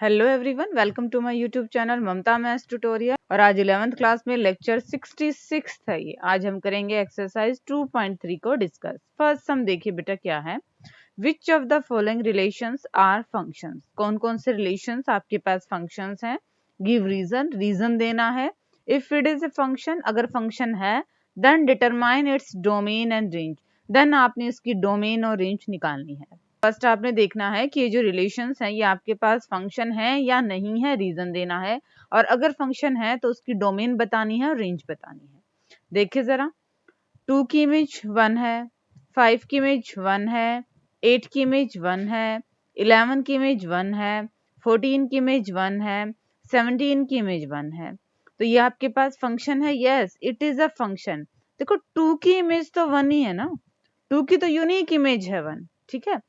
Hello everyone, welcome to my YouTube channel Mamta maths tutorial. और आज 11th class में lecture 66 है ये। आज हम करेंगे एक्सरसाइज 2.3 को डिस्कस। फर्स्ट सम देखिए बेटा क्या है। Which of the following relations are functions. कौन कौन से रिलेशंस आपके पास फंक्शंस हैं। गिव रीजन, रीजन देना है। If it is a function, अगर फंक्शन है, then determine its domain and range. Then आपने इसकी डोमेन और रेंज निकालनी है। फर्स्ट आपने देखना है कि ये जो रिलेशंस हैं ये आपके पास फंक्शन है या नहीं है, रीजन देना है। और अगर फंक्शन है तो उसकी डोमेन बतानी है और रेंज बतानी है। देखिए जरा, 2 की इमेज 1 है, 5 की इमेज 1 है, 8 की इमेज 1 है, 11 की इमेज 1 है, 14 की इमेज 1 है, 17 की इमेज 1 है। तो ये आपके पास फंक्शन है। Yes, it is a function. देखो 2 की इमेज तो 1 ही है ना, 2 की तो यूनिक इमेज है 1। ठीक है।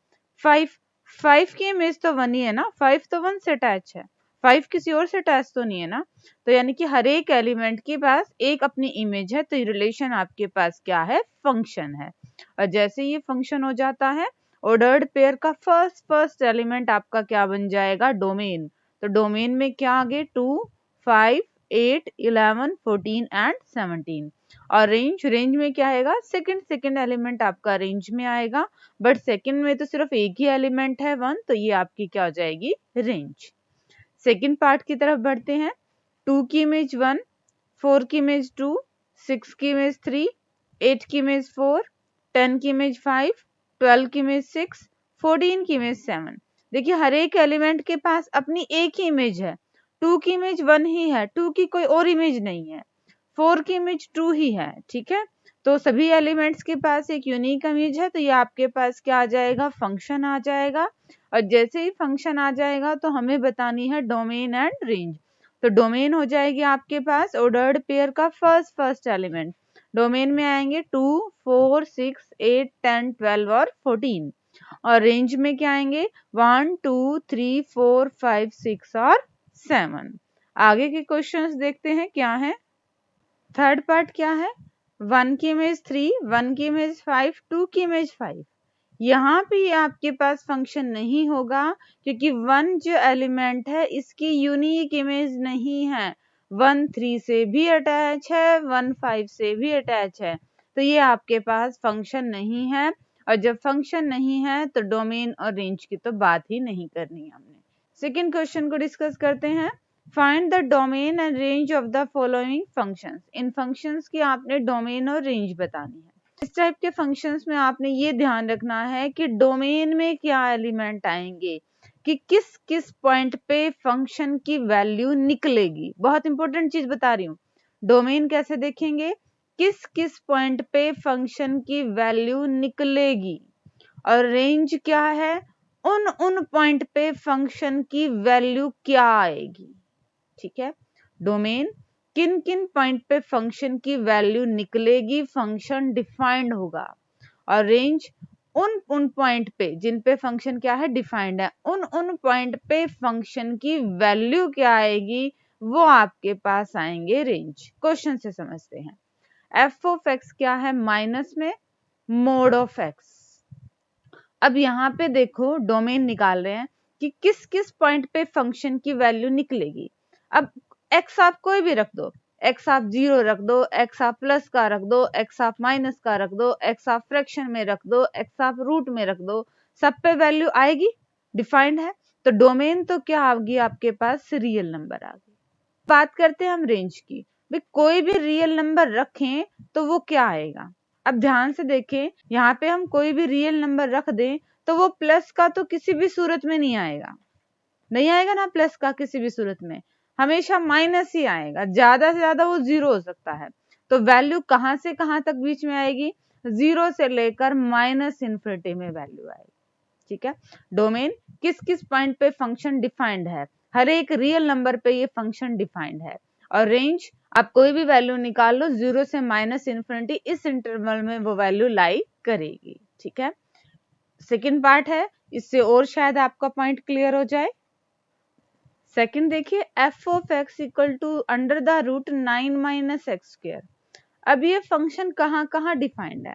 5 की इमेज तो 1 ही है ना, 5 तो 1 से अटैच है, 5 किसी और से अटैच तो नहीं है ना। तो यानी कि हर एक एलिमेंट के पास एक अपनी इमेज है, तो ये रिलेशन आपके पास क्या है, फंक्शन है। और जैसे ये फंक्शन हो जाता है, ऑर्डर्ड पेयर का फर्स्ट एलिमेंट आपका क्या बन जाएगा, डोमेन। तो डोमेन में क्या आगे 2, 5, 8, 11, 14 एंड 17। और रेंज में क्या आएगा, सेकंड एलिमेंट आपका रेंज में आएगा। बट सेकंड में तो सिर्फ एक ही एलिमेंट है 1, तो ये आपकी क्या हो जाएगी, रेंज। सेकंड पार्ट की तरफ बढ़ते हैं। 2 की इमेज 1, 4 की इमेज 2, 6 की इमेज 3, 8 की इमेज 4, 10 की इमेज 5, 12 की इमेज 6, 14 की इमेज 7। देखिए हर एक एलिमेंट के पास अपनी एक ही इमेज है। 2 की इमेज 1 ही है, 2 की कोई और इमेज नहीं है। 4 की इमेज 2 ही है। ठीक है। तो सभी एलिमेंट्स के पास एक यूनिक इमेज है, तो ये आपके पास क्या आ जाएगा, फंक्शन आ जाएगा। और जैसे ही फंक्शन आ जाएगा तो हमें बतानी है डोमेन एंड रेंज। तो डोमेन हो जाएगी आपके पास ऑर्डर्ड पेयर का फर्स्ट एलिमेंट। डोमेन में आएंगे 2, 4, 6, 8, 10, 12 और 14। और रेंज में क्या आएंगे 1, 2, 3, 4, 5, 6 और 7। आगे के क्वेश्चंस देखते हैं क्या है। थर्ड पार्ट क्या है, 1 की इमेज 3, 1 की इमेज 5, 2 की इमेज 5। यहाँ पे आपके पास फंक्शन नहीं होगा, क्योंकि 1 जो एलिमेंट है इसकी यूनिक इमेज नहीं है। 1 3 से भी अटैच है, 1 5 से भी अटैच है। तो ये आपके पास फंक्शन नहीं है। और जब फंक्शन नहीं है तो डोमेन और रेंज की तो बात ही नहीं करनी हमने। सेकेंड क्वेश्चन को डिस्कस करते हैं। Find the domain and range of the following functions. In functions की आपने डोमेन और रेंज बतानी है। इस टाइप के फंक्शंस में आपने ये ध्यान रखना है कि डोमेन में क्या एलिमेंट आएंगे, कि किस किस पॉइंट पे फंक्शन की वैल्यू निकलेगी। बहुत इंपॉर्टेंट चीज बता रही हूँ। डोमेन कैसे देखेंगे, किस किस पॉइंट पे फंक्शन की वैल्यू निकलेगी। और रेंज क्या है, उन पॉइंट पे फंक्शन की वैल्यू क्या आएगी। ठीक है। डोमेन किन किन पॉइंट पे फंक्शन की वैल्यू निकलेगी, फंक्शन डिफाइंड होगा। और रेंज उन पॉइंट पे जिन पे फंक्शन क्या है, डिफाइंड है, उन पॉइंट पे फंक्शन की वैल्यू क्या आएगी, वो आपके पास आएंगे रेंज। क्वेश्चन से समझते हैं। एफ ऑफ एक्स क्या है, माइनस में मोड ऑफ एक्स। अब यहाँ पे देखो डोमेन निकाल रहे हैं कि किस किस पॉइंट पे फंक्शन की वैल्यू निकलेगी। अब एक्स आप कोई भी रख दो, एक्स आप 0 रख दो, एक्स आप प्लस का रख दो, एक्स आप माइनस का रख दो, एक्स आप फ्रैक्शन में रख दो, एक्स आप रूट में रख दो, सब पे वैल्यू आएगी, डिफाइंड है। तो डोमेन तो क्या आ गई आपके पास, रियल नंबर आ गई। बात करते हैं हम रेंज की। भाई कोई भी रियल नंबर रखें तो वो क्या आएगा। अब ध्यान से देखें, यहाँ पे हम कोई भी रियल नंबर रख दें तो वो प्लस का तो किसी भी सूरत में नहीं आएगा, नहीं आएगा ना प्लस का किसी भी सूरत में, हमेशा माइनस ही आएगा, ज्यादा से ज्यादा वो 0 हो सकता है। तो वैल्यू कहां से कहां तक बीच में आएगी, 0 से लेकर माइनस इन्फिनिटी में वैल्यू आएगी। ठीक है। डोमेन किस किस पॉइंट पे फंक्शन डिफाइंड है, हर एक रियल नंबर पे ये फंक्शन डिफाइंड है। और रेंज आप कोई भी वैल्यू निकाल लो, 0 से माइनस इन्फिनिटी, इस इंटरवल में वो वैल्यू लाई करेगी। ठीक है। सेकंड पार्ट है, इससे और शायद आपका पॉइंट क्लियर हो जाए। सेकंड देखिए, F of X equal to under the root 9 minus X square. अब ये फंक्शन कहाँ कहाँ डिफाइंड है,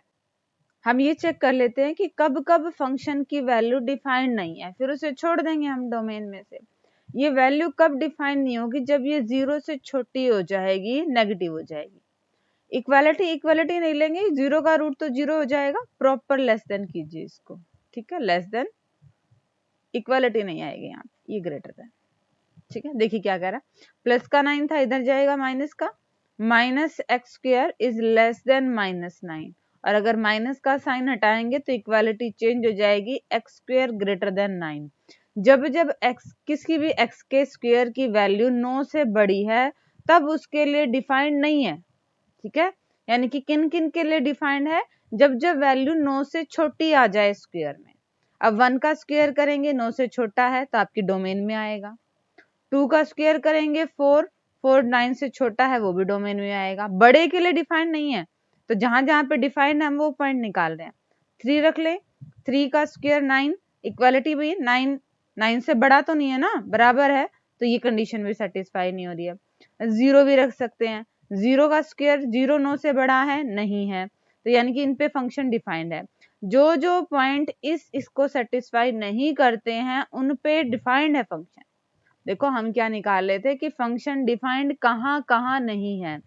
हम ये चेक कर लेते हैं कि कब कब फंक्शन की वैल्यू डिफाइंड नहीं है, फिर उसे छोड़ देंगे हम डोमेन में से। ये वैल्यू कब डिफाइन नहीं होगी? जब ये 0 से छोटी हो जाएगी, नेगेटिव हो जाएगी। इक्वालिटी नहीं लेंगे, 0 का रूट तो 0 हो जाएगा, प्रॉपर लेस देन कीजिए इसको, ठीक है, लेस देन, इक्वालिटी नहीं आएगी यहाँ, ये ग्रेटर देन, ठीक है। देखिए क्या कह रहा है, प्लस का 9 था, इधर जाएगा माइनस का, minus X square is less than minus 9, और अगर माइनस का साइन हटाएंगे तो इक्वालिटी चेंज हो जाएगी, एक्स स्क्वायर ग्रेटर देन 9। जब जब एक्स, किसी भी एक्स के स्क्वायर की वैल्यू 9 से बड़ी है तब उसके लिए डिफाइंड नहीं है, ठीक है। यानी कि किन किन के लिए डिफाइंड है? जब जब वैल्यू 9 से छोटी आ जाए स्क्वायर में। अब 1 का स्क्वायर करेंगे, 9 से छोटा है तो आपकी डोमेन में आएगा। 2 का स्क्वायर करेंगे 4, 9 से छोटा है, वो भी डोमेन में आएगा। बड़े के लिए डिफाइंड नहीं है, तो जहां जहां पे डिफाइंड है हम वो पॉइंट निकाल रहे हैं। 3 रख ले, 3 का स्क्वायर 9, इक्वालिटी भी 9 से बड़ा तो नहीं है ना, बराबर है, तो ये कंडीशन भी सेटिस्फाई नहीं हो रही है। 0 भी रख सकते हैं, 0 का स्क्वायर 0 9 से बड़ा है, नहीं है, तो यानी कि इन पे फंक्शन डिफाइंड है। जो जो पॉइंट इसको सेटिस्फाई नहीं करते हैं उन पे डिफाइंड है फंक्शन। देखो हम क्या निकाल रहे थे कि फंक्शन डिफाइंड कहाँ कहाँ नहीं है।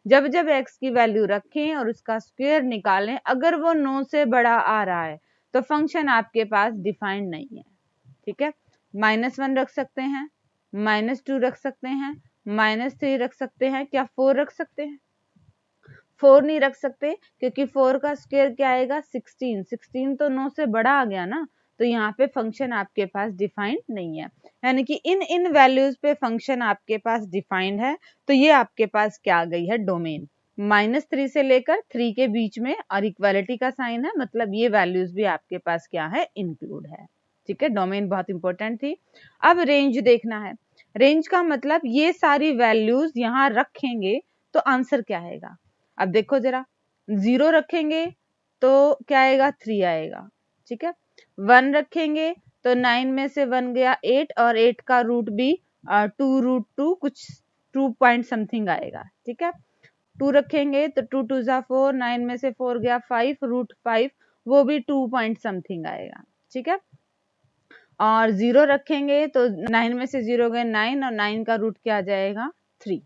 जब जब x की वैल्यू रखें और उसका स्क्वायर निकालें, अगर वो 9 से बड़ा आ रहा है तो फंक्शन आपके पास डिफाइंड नहीं है, ठीक है। -1 रख सकते हैं, -2 रख सकते हैं, -3 रख सकते हैं, क्या 4 रख सकते हैं? 4 नहीं रख सकते, क्योंकि 4 का स्क्वायर क्या आएगा? 16 तो 9 से बड़ा आ गया ना, तो यहाँ पे फंक्शन आपके पास डिफाइंड नहीं है। यानी कि इन वैल्यूज पे फंक्शन आपके पास डिफाइंड है, तो ये आपके पास क्या आ गई है? डोमेन। -3 से लेकर 3 के बीच में, और इक्वालिटी का साइन है, मतलब ये वैल्यूज भी आपके पास क्या है? इंक्लूड है, ठीक है। डोमेन बहुत इंपॉर्टेंट थी। अब रेंज देखना है। रेंज का मतलब ये सारी वैल्यूज यहाँ रखेंगे तो आंसर क्या आएगा? अब देखो जरा, 0 रखेंगे तो क्या आएगा? 3 आएगा, ठीक है। 1 रखेंगे तो 9 में से 1 गया 8, और 8 का रूट भी 2√2 कुछ 2 पॉइंट समथिंग आएगा, ठीक है। 2 रखेंगे तो 2 2 जा 4, 9 में से 4 गया 5, √5, वो भी 2 पॉइंट समथिंग आएगा, ठीक है। और 0 रखेंगे तो 9 में से 0 गए 9, और 9 का रूट क्या आ जाएगा? 3,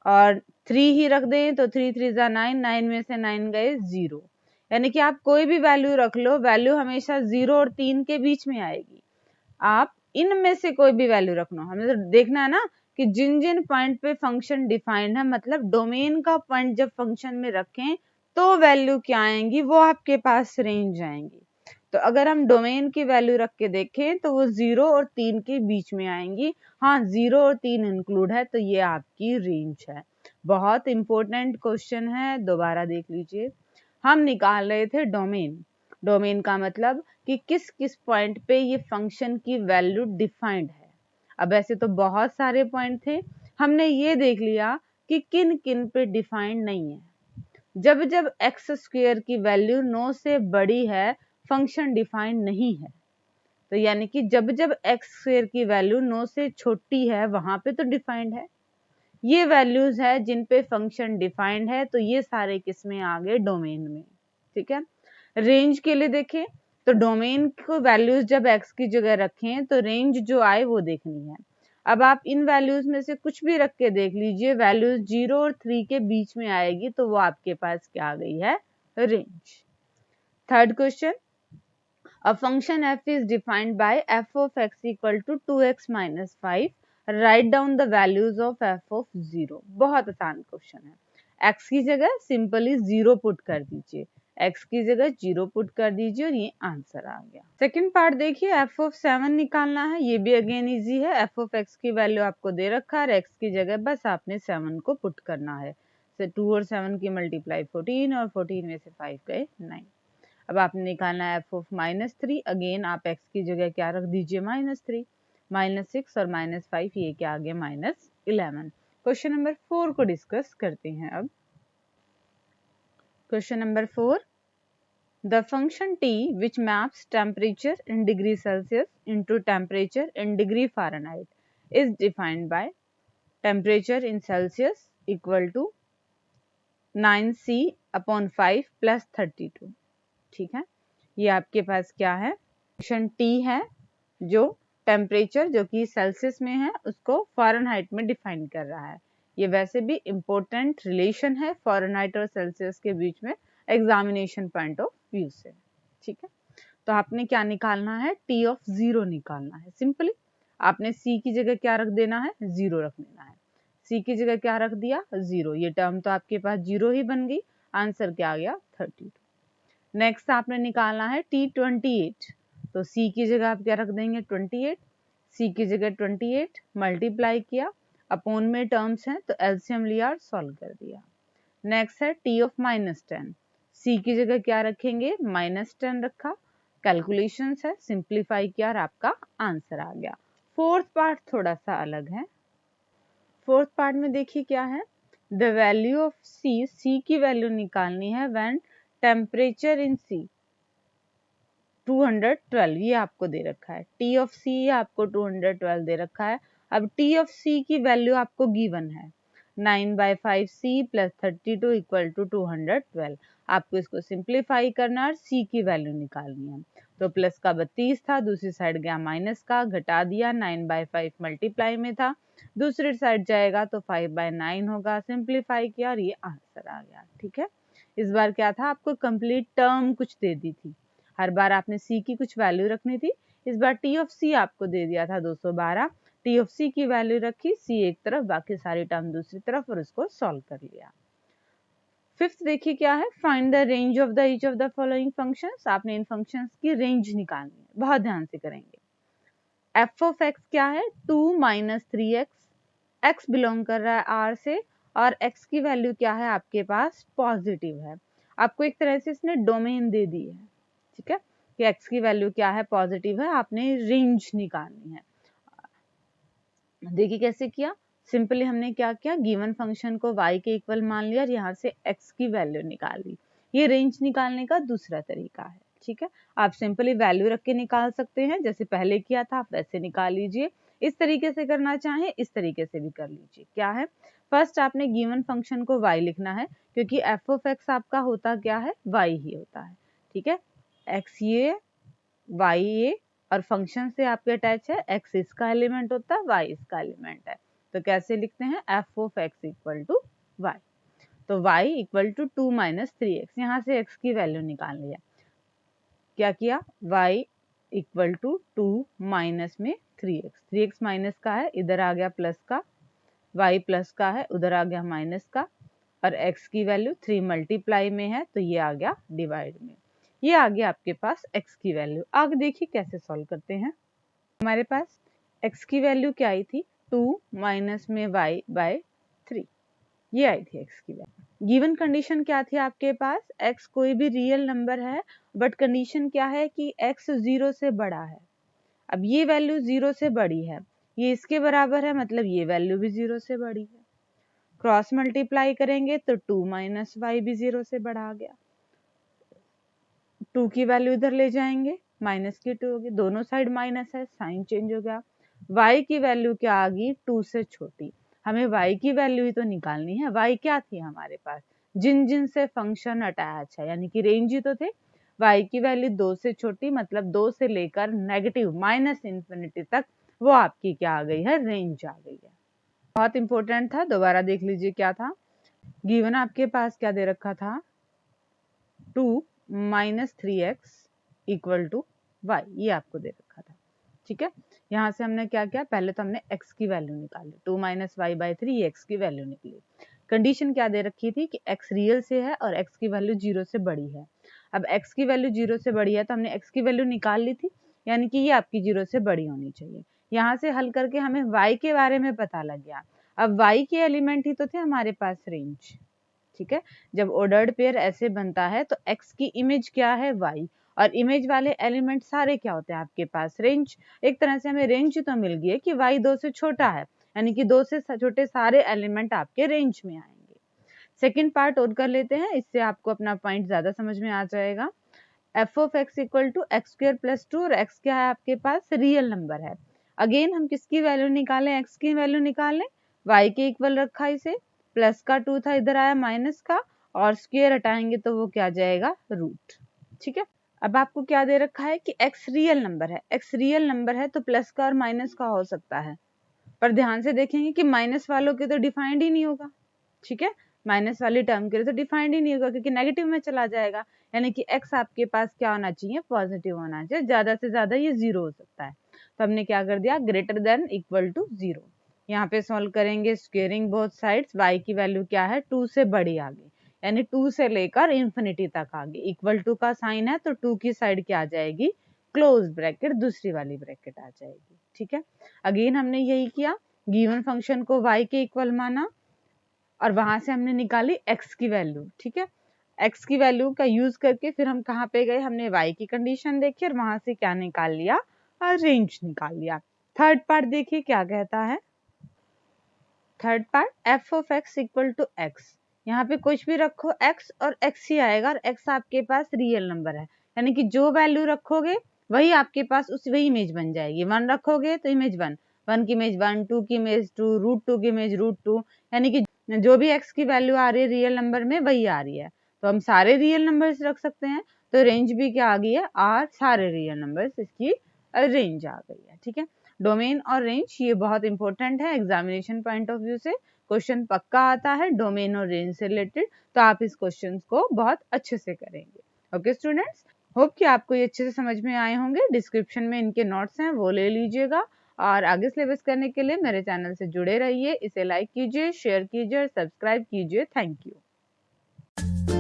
और 3 ही रख दें तो 3 3 जा 9, 9 में से 9 गए 0। यानी कि आप कोई भी वैल्यू रख लो, वैल्यू हमेशा 0 और 3 के बीच में आएगी। आप इनमें से कोई भी वैल्यू रखना, हमें तो देखना है ना कि जिन जिन पॉइंट पे फंक्शन डिफाइंड है, मतलब डोमेन का पॉइंट जब फंक्शन में रखें तो वैल्यू क्या आएंगी? वो आपके पास रेंज आएंगी। तो अगर हम डोमेन की वैल्यू रख के देखें तो वो 0 और 3 के बीच में आएंगी। हाँ, 0 और 3 इंक्लूड है, तो ये आपकी रेंज है। बहुत इंपॉर्टेंट क्वेश्चन है, दोबारा देख लीजिए। हम निकाल रहे थे डोमेन। डोमेन का मतलब कि किस किस पॉइंट पे ये फंक्शन की वैल्यू डिफाइंड है। अब ऐसे तो बहुत सारे पॉइंट थे, हमने ये देख लिया कि किन किन पे डिफाइंड नहीं है। जब जब एक्स स्क्वायर की वैल्यू 9 से बड़ी है, फंक्शन डिफाइंड नहीं है। तो यानी कि जब जब एक्स स्क्वायर की वैल्यू 9 से छोटी है, वहां पे तो डिफाइंड है। ये वैल्यूज है जिन पे फंक्शन डिफाइंड है, तो ये सारे किसमें आ गए? डोमेन में, ठीक है। रेंज के लिए देखें तो डोमेन को वैल्यूज जब एक्स की जगह रखें तो रेंज जो आए वो देखनी है। अब आप इन वैल्यूज में से कुछ भी रख के देख लीजिए, वैल्यूज 0 और 3 के बीच में आएगी, तो वो आपके पास क्या आ गई है? Range. Third question, a function f is defined by f of x equal to 2x minus 5, write down the values of f of 0। बहुत आसान क्वेश्चन है। x की जगह सिंपली 0 पुट कर दीजिए, x की जगह 0 पुट कर दीजिए और ये आंसर आ गया। सेकंड पार्ट देखिए, f of 7 निकालना है। ये भी अगेन इजी है। f of x की वैल्यू आपको दे रखा है, x की जगह बस आपने 7 को पुट करना है। 2 और 7 की मल्टीप्लाई 14, और 14 में से 5 गए 9। अब आपने निकालना है f of -3। अगेन आप x की जगह क्या रख दीजिए? -3, -6 और -5, ये क्या आ गया? -11। क्वेश्चन नंबर 4 को डिस्कस करते हैं अब। Question number 4, the function t which maps temperature in degree Celsius into temperature in degree Fahrenheit is defined by temperature in Celsius equal to 9c/5 plus 32। ठीक है, ये आपके पास क्या है? फंक्शन t है जो टेम्परेचर जो कि सेल्सियस में है उसको फ़ारेनहाइट में डिफाइन कर रहा है। ये वैसे भी इम्पोर्टेंट रिलेशन है फ़ारेनहाइट और सेल्सियस के बीच में एग्जामिनेशन पॉइंट ऑफ व्यू से। ठीक है, तो आपने क्या निकालना है, टी ऑफ जीरो निकालना है। सिंपली आपने सी की जगह क्या रख देना है, जीरो रख देना है। सी की जगह क्या रख दिया, जीरो। ये टर्म तो आपके पास जीरो ही बन गई, आंसर क्या आ गया 32। नेक्स्ट आपने निकालना है T28, तो सी की जगह आप क्या रख देंगे 28, सी की जगह 28 मल्टीप्लाई किया, अपॉन में टर्म्स हैं तो एलसीएम लिया और सॉल्व कर दिया। नेक्स्ट है टी ऑफ -10, सी की जगह क्या रखेंगे -10 रखा, कैलकुलेशंस है, सिंप्लीफाई किया और आपका आंसर आ गया। फोर्थ पार्ट थोड़ा सा अलग है। फोर्थ पार्ट में देखिए क्या है, द वैल्यू ऑफ सी, सी की वैल्यू निकालनी है व्हेन टेम्परेचर इन सी 212, ये आपको दे रखा है। टी ऑफ सी आपको 212 दे रखा है। अब टी ऑफ सी की वैल्यू आपको गिवन है 9/5 सी प्लस 32 इक्वल टू 212। आपको इसको सिंप्लीफाई करना और सी की वैल्यू निकालनी है। तो प्लस का 32 था, दूसरी साइड गया माइनस का, घटा दिया, 9/5 मल्टीप्लाई में था, दूसरी साइड जाएगा तो 5/9 होगा, सिंप्लीफाई किया और ये आंसर आ गया। ठीक है, इस बार क्या था, आपको कंप्लीट टर्म कुछ दे दी थी, हर बार आपने सी की कुछ वैल्यू रखनी थी। इस बार टी ऑफ सी आपको दे दिया था 212, टी ऑफ सी की वैल्यू रखी, सी एक तरफ बाकी सारी टर्म दूसरी तरफ, और उसको सॉल्व कर लिया। फिफ्थ देखिए क्या है, find the range of the each of the following functions. आपने इन फंक्शंस की रेंज निकालनी है, बहुत ध्यान से करेंगे। एफ ऑफ एक्स क्या है, 2 - 3x, एक्स बिलोंग कर रहा है आर से और एक्स की वैल्यू क्या है आपके पास पॉजिटिव है। आपको एक तरह से इसने डोमेन दे दी है, ठीक है, कि एक्स की वैल्यू क्या है पॉजिटिव है, आपने रेंज निकालनी है। देखिए कैसे किया, सिंपली हमने क्या किया, गिवन फंक्शन को y के इक्वल मान लिया और यहाँ से x की वैल्यू निकाल ली। ये रेंज निकालने का दूसरा तरीका है। ठीक है, आप सिंपली वैल्यू रख के निकाल सकते हैं, जैसे पहले किया था आप वैसे निकाल लीजिए। इस तरीके से करना चाहें इस तरीके से भी कर लीजिए। क्या है, फर्स्ट आपने गिवन फंक्शन को y लिखना है, क्योंकि f ऑफ x आपका होता क्या है, y ही होता है। ठीक है, x ये y ये और फंक्शन से आपके अटैच है, x इसका एलिमेंट होता है, y इसका एलिमेंट है। तो कैसे लिखते हैं, f of x equal to y। तो y इक्वल टू 2 - 3x, यहाँ से x की वैल्यू निकाल लिया। क्या किया, y इक्वल टू 2 माइनस में 3x, 3x माइनस का है, इधर आ गया प्लस का, y प्लस का है, उधर आ गया माइनस का, और x की वैल्यू 3 मल्टीप्लाई में है तो ये आ गया डिवाइड में। ये आ गया आपके पास x की वैल्यू। आगे देखिए कैसे सॉल्व करते हैं। हमारे पास x की वैल्यू क्या आई थी, 2 माइनस में y/3, ये आई थी x की वैल्यू। गिवन कंडीशन क्या थी आपके पास, x कोई भी रियल नंबर है, बट कंडीशन क्या है कि x 0 से बड़ा है। अब ये वैल्यू 0 से बड़ी है, ये इसके बराबर है, मतलब ये वैल्यू भी 0 से बड़ी है। क्रॉस मल्टीप्लाई करेंगे तो 2 माइनस वाई भी 0 से बड़ा आ गया। 2 की वैल्यू इधर ले जाएंगे, माइनस की 2 होगी, दोनों साइड माइनस है, साइन चेंज हो गया। y की वैल्यू क्या आ गई, 2 से छोटी। हमें y की वैल्यू ही तो निकालनी है। y क्या थी हमारे पास, जिन जिन से फंक्शन अटैच है, यानी कि रेंज ही तो थे। y की वैल्यू 2 से छोटी, मतलब 2 से लेकर नेगेटिव -इंफिनिटी तक, वो आपकी क्या आ गई है, रेंज आ गई है। बहुत इंपॉर्टेंट था, दोबारा देख लीजिए क्या था। गिवन आपके पास क्या दे रखा था, 2 - 3x इक्वल टू y, ये आपको दे रखा था। ठीक है, यहाँ से हमने क्या किया, पहले तो हमने x की वैल्यू निकाली, 2 - y/3, ये x की वैल्यू निकली। कंडीशन क्या दे रखी थी कि x रियल से है और x की वैल्यू 0 से बड़ी है। अब x की वैल्यू 0 से बड़ी है तो हमने x की वैल्यू निकाल ली थी, यानी कि ये आपकी 0 से बड़ी होनी चाहिए। यहाँ से हल करके हमें y के बारे में पता लग गया। अब y के एलिमेंट ही तो थे हमारे पास रेंज। ठीक है, जब ऑर्डर्ड पेयर ऐसे बनता है तो x की इमेज क्या है, y, और इमेज वाले एलिमेंट सारे क्या होते हैं आपके पास, रेंज। एक तरह से हमें रेंज तो मिल गई है कि y 2 से छोटा है, यानी कि 2 से छोटे सारे एलिमेंट आपके रेंज में आएंगे। सेकंड पार्ट और कर लेते हैं, इससे आपको अपना पॉइंट ज्यादा समझ में आ जाएगा। f of x equal to x² + 2, और x क्या है आपके पास, रियल नंबर है। अगेन हम किसकी वैल्यू निकालें, x की वैल्यू निकालें, y के इक्वल रखा इसे, प्लस का 2 था, इधर आया माइनस का, और स्क्वायर हटाएंगे तो वो क्या जाएगा, रूट। ठीक है, अब आपको क्या दे रखा है कि x रियल नंबर है, x रियल नंबर है तो प्लस का और माइनस का हो सकता है, पर ध्यान से देखेंगे कि माइनस वालों के तो डिफाइंड ही नहीं होगा, ठीक है, माइनस वाली टर्म के लिए तो डिफाइंड ही नहीं होगा क्योंकि नेगेटिव में चला जाएगा, यानी कि x आपके पास क्या होना चाहिए, पॉजिटिव होना चाहिए, ज्यादा से ज्यादा ये 0 हो सकता है। तो हमने क्या कर दिया, ग्रेटर देन इक्वल टू 0। यहाँ पे सॉल्व करेंगे स्क्वेयरिंग बोथ साइड्स, y की वैल्यू क्या है, 2 से बड़ी आ गई, यानी 2 से लेकर इंफिनिटी तक आ गई, इक्वल टू का साइन है तो 2 की साइड क्या आ जाएगी, क्लोज ब्रैकेट, दूसरी वाली ब्रैकेट आ जाएगी, ठीक है। अगेन हमने यही किया, गिवन फंक्शन को y के इक्वल माना और वहां से हमने निकाली x की वैल्यू, ठीक है। x की वैल्यू का यूज करके फिर हम कहाँ पे गए, हमने y की कंडीशन देखी और वहां से क्या निकाल लिया, रेंज निकाल लिया। थर्ड पार्ट देखिए क्या कहता है, third part f of x equal to x, यहाँ पे कुछ भी रखो x और x ही आएगा और x आपके पास रियल नंबर है, यानी कि जो वैल्यू रखोगे वही आपके पास उस वही इमेज बन जाएगी, 1 रखोगे तो इमेज 1, 1 की इमेज 1, 2 की इमेज 2, √2 की इमेज √2, यानी कि जो भी x की वैल्यू आ रही है रियल नंबर में वही आ रही है, तो हम सारे रियल नंबर्स रख सकते हैं, तो रेंज भी क्या आ गई है, आर, सारे रियल नंबर्स, इसकी रेंज आ गई है, ठीक है। डोमेन और रेंज ये बहुत इंपॉर्टेंट है, एग्जामिनेशन पॉइंट ऑफ व्यू से क्वेश्चन पक्का आता है डोमेन और रेंज से रिलेटेड, तो आप इस क्वेश्चन को बहुत अच्छे से करेंगे। ओके स्टूडेंट्स, होप कि आपको ये अच्छे से समझ में आए होंगे, डिस्क्रिप्शन में इनके नोट्स हैं वो ले लीजिएगा, और आगे सिलेबस करने के लिए मेरे चैनल से जुड़े रहिए, इसे लाइक कीजिए, शेयर कीजिए और सब्सक्राइब कीजिए। Thank you.